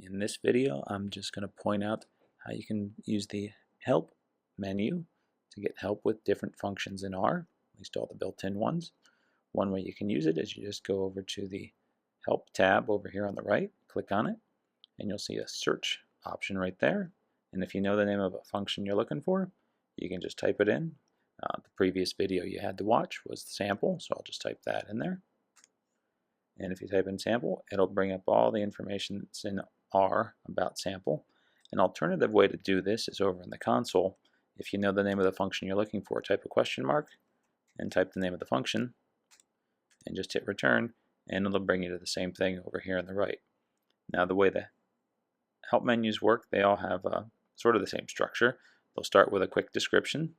In this video, I'm just going to point out how you can use the Help menu to get help with different functions in R, at least all the built-in ones. One way you can use it is you just go over to the Help tab over here on the right, click on it, and you'll see a search option right there. And if you know the name of a function you're looking for, you can just type it in. The previous video you had to watch was the sample, so I'll just type that in there. And if you type in sample, it'll bring up all the information that's in R about sample. An alternative way to do this is over in the console. If you know the name of the function you're looking for, type a question mark and type the name of the function and just hit return, and it'll bring you to the same thing over here on the right. Now the way the help menus work, they all have sort of the same structure. They'll start with a quick description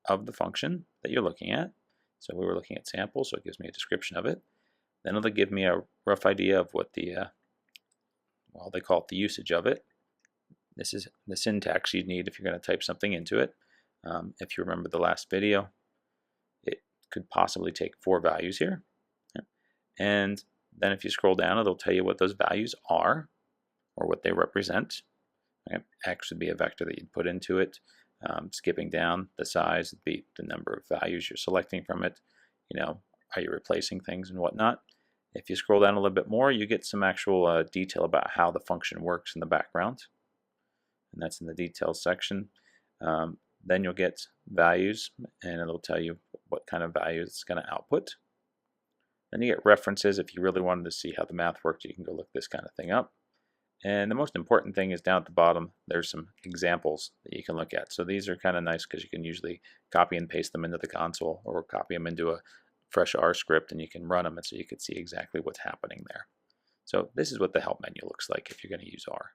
of the function that you're looking at. So we were looking at sample, so it gives me a description of it. Then it'll give me a rough idea of what the, well, they call it the usage of it. This is the syntax you'd need if you're going to type something into it. If you remember the last video, it could possibly take 4 values here. And then if you scroll down, it'll tell you what those values are or what they represent. X would be a vector that you'd put into it. Skipping down, the size would be the number of values you're selecting from it. You know, are you replacing things and whatnot. If you scroll down a little bit more, you get some actual detail about how the function works in the background, and that's in the details section. Then you'll get values, and it'll tell you what kind of values it's going to output. Then you get references. If you really wanted to see how the math works, you can go look this kind of thing up. And the most important thing is down at the bottom, there's some examples that you can look at. So these are kind of nice because you can usually copy and paste them into the console or copy them into a fresh R script, and you can run them, and so you can see exactly what's happening there. So this is what the help menu looks like if you're going to use R.